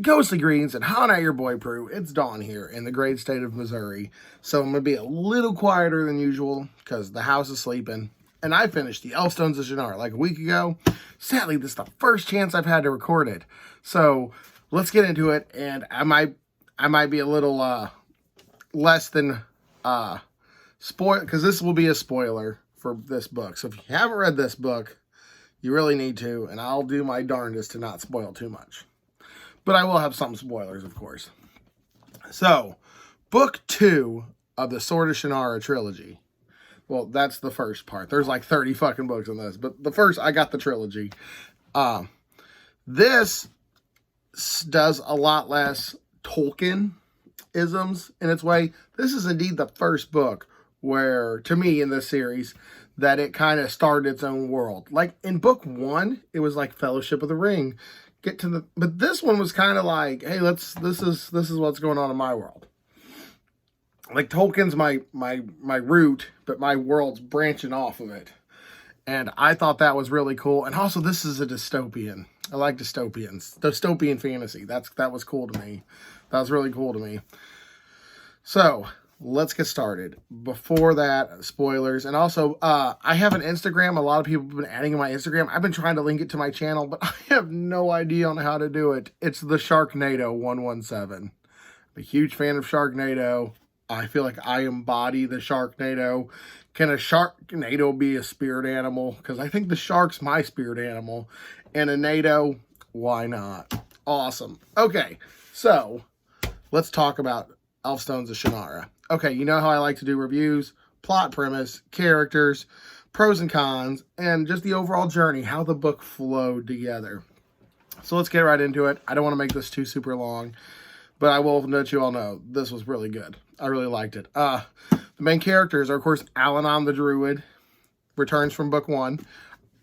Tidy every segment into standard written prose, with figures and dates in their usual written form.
Ghostly greetings and how not your boy Prue. It's Dawn here in the great state of Missouri. So I'm going to be a little quieter than usual because the house is sleeping. And I finished the Elfstones of Shannara like a week ago. Sadly, this is the first chance I've had to record it. So let's get into it. And I might be a little less than spoil, because this will be a spoiler for this book. So if you haven't read this book, you really need to. And I'll do my darndest to not spoil too much. But I will have some spoilers, of course. So, book 2 of the Sword of Shannara trilogy. Well, that's the first part. There's like 30 fucking books in this. But the first, I got the trilogy. This does a lot less Tolkien-isms in its way. This is indeed the first book where, to me, in this series, that it kind of started its own world. Like, in book 1, it was like Fellowship of the Ring. But this one was kind of like, hey, this is what's going on in my world. Like, Tolkien's my root, but my world's branching off of it. And I thought that was really cool. And also, this is a dystopian. I like dystopians. Dystopian fantasy. That was cool to me. That was really cool to me. So, let's get started. Before that, spoilers. And also, I have an Instagram. A lot of people have been adding my Instagram. I've been trying to link it to my channel, but I have no idea on how to do it. It's the Sharknado 117. I'm a huge fan of Sharknado. I feel like I embody the Sharknado. Can a Sharknado be a spirit animal? Because I think the shark's my spirit animal. And a NATO, why not? Awesome. Okay, so let's talk about Elfstones of Shannara. Okay, you know how I like to do reviews, plot premise, characters, pros and cons, and just the overall journey, how the book flowed together. So let's get right into it. I don't want to make this too super long, but I will let you all know this was really good. I really liked it. The main characters are, of course, Alanon the Druid, returns from book 1.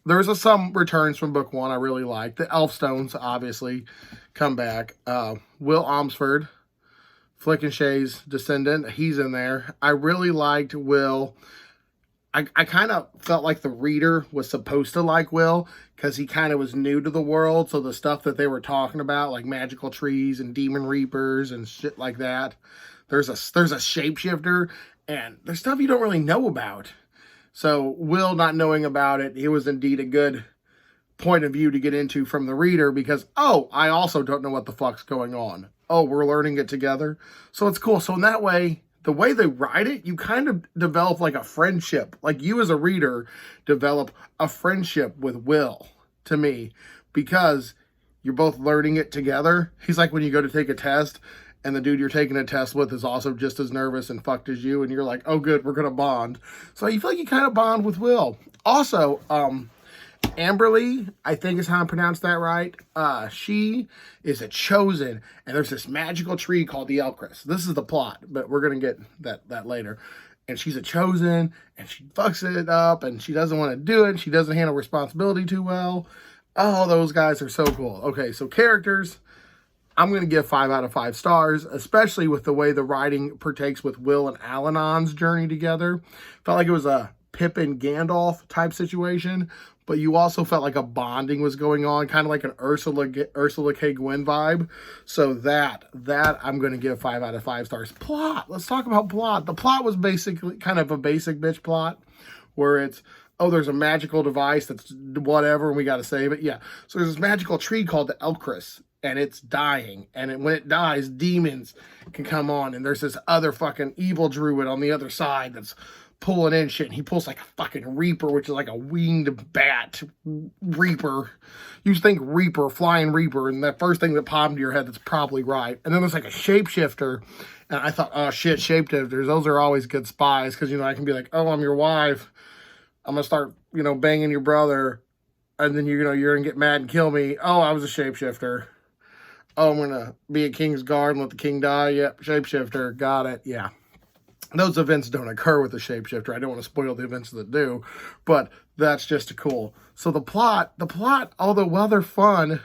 There's some returns from book 1 I really liked. The Elfstones, obviously, come back. Will Omsford, Flickenshay's descendant, he's in there. I really liked Will. I kind of felt like the reader was supposed to like Will because he kind of was new to the world. So the stuff that they were talking about, like magical trees and demon reapers and shit like that. There's a shapeshifter and there's stuff you don't really know about. So Will not knowing about it, it was indeed a good point of view to get into from the reader because, oh, I also don't know what the fuck's going on. Oh, we're learning it together. So it's cool. So in that way, the way they write it, you kind of develop like a friendship. Like you as a reader develop a friendship with Will, to me, because you're both learning it together. He's like when you go to take a test and the dude you're taking a test with is also just as nervous and fucked as you. And you're like, oh, good, we're going to bond. So you feel like you kind of bond with Will. Also, Amberly, I think is how I pronounce that right. She is a chosen, and there's this magical tree called the Elcris. This is the plot, but we're gonna get that later. And she's a chosen, and she fucks it up, and she doesn't want to do it. She doesn't handle responsibility too well. Oh, those guys are so cool. Okay, so characters, I'm gonna give 5 out of 5 stars, especially with the way the writing partakes with Will and Alanon's journey together. Felt like it was a Pippin Gandalf type situation. But you also felt like a bonding was going on, kind of like an Ursula K. Gwyn vibe. So that I'm going to give 5 out of 5 stars. Plot. Let's talk about plot. The plot was basically kind of a basic bitch plot where it's, oh, there's a magical device that's whatever and we got to save it. Yeah. So there's this magical tree called the Elcris and it's dying. And when it dies, demons can come on. And there's this other fucking evil druid on the other side that's pulling in shit, and he pulls like a fucking reaper, which is like a winged bat reaper. You think reaper, flying reaper, and the first thing that popped into your head, that's probably right. And then there's like a shapeshifter, and I thought, oh shit, shapeshifters, those are always good spies, because, you know, I can be like, oh, I'm your wife, I'm gonna start, you know, banging your brother, and then, you know, you're gonna get mad and kill me. Oh, I was a shapeshifter. Oh, I'm gonna be a king's guard and let the king die. Yep, shapeshifter, got it, yeah. Those events don't occur with the shapeshifter. I don't want to spoil the events that do, but that's just cool. So the plot, although while they're fun,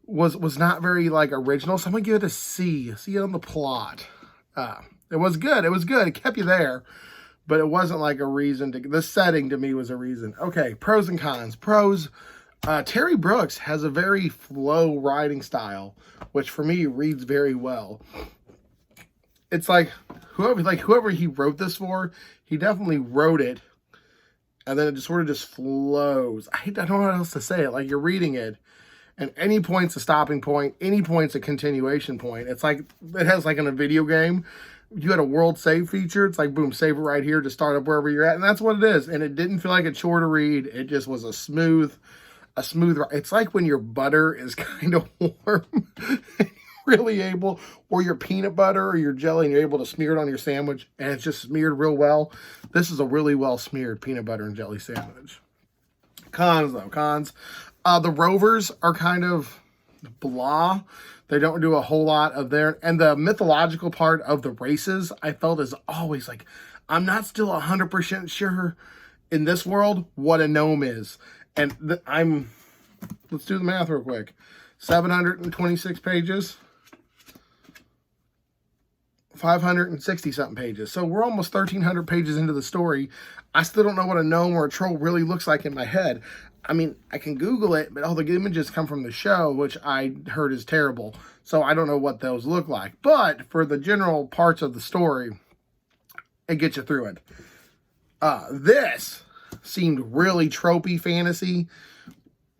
was not very like original. So I'm gonna give it a C. C on the plot. It was good. It was good. It kept you there, but it wasn't like a reason to. The setting to me was a reason. Okay, pros and cons. Pros. Terry Brooks has a very flow writing style, which for me reads very well. It's like whoever he wrote this for, he definitely wrote it, and then it just sort of just flows. I don't know how else to say it. Like, you're reading it, and any point's a stopping point, any point's a continuation point. It's like it has like in a video game, you had a world save feature. It's like, boom, save it right here to start up wherever you're at, and that's what it is. And it didn't feel like a chore to read. It just was a smooth. It's like when your butter is kind of warm. Really able, or your peanut butter or your jelly, and you're able to smear it on your sandwich, and it's just smeared real well. This is a really well smeared peanut butter and jelly sandwich. Cons, though. Cons. The rovers are kind of blah. They don't do a whole lot of their, and the mythological part of the races, I felt is always like, I'm not still 100% sure in this world what a gnome is. And let's do the math real quick. 726 pages. 560 something pages. So we're almost 1,300 pages into the story. I still don't know what a gnome or a troll really looks like in my head. I mean, I can Google it, but all the images come from the show, which I heard is terrible. So I don't know what those look like. But for the general parts of the story, it gets you through it. This seemed really tropey fantasy.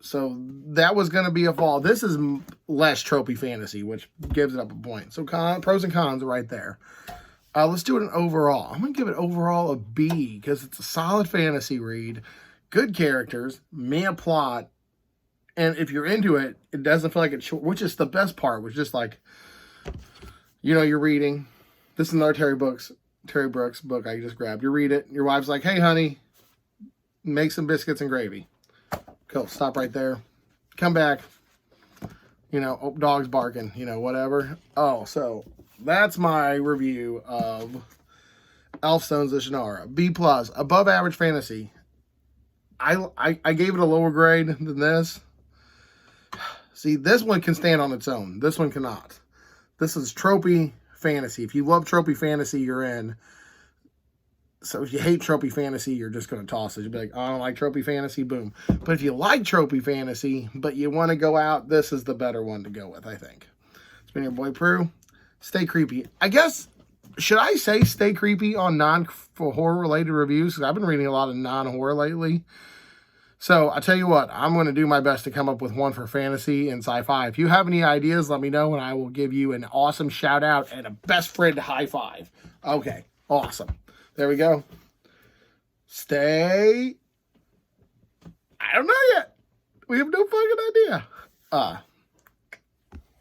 So that was going to be a fall. This is less tropey fantasy, which gives it up a point. So pros and cons are right there. Let's do it an overall. I'm going to give it overall a B because it's a solid fantasy read. Good characters, meh plot. And if you're into it, it doesn't feel like it's short, which is the best part, which is just like, you're reading. This is another Terry Brooks book I just grabbed. You read it. Your wife's like, hey, honey, make some biscuits and gravy. Cool. Stop right there. Come back. Dog's barking, whatever. Oh, so that's my review of Elfstones of Shannara. B+, above average fantasy. I gave it a lower grade than this. See, this one can stand on its own. This one cannot. This is tropey fantasy. If you love tropey fantasy, you're in. So if you hate tropey fantasy, you're just going to toss it. You'll be like, oh, I don't like tropey fantasy, boom. But if you like tropey fantasy, but you want to go out, this is the better one to go with, I think. It's been your boy Prue. Stay creepy. I guess, should I say stay creepy on non-horror related reviews? Because I've been reading a lot of non-horror lately. So I tell you what, I'm going to do my best to come up with one for fantasy and sci-fi. If you have any ideas, let me know, and I will give you an awesome shout out and a best friend high five. Okay, awesome. There we go. I don't know yet. We have no fucking idea.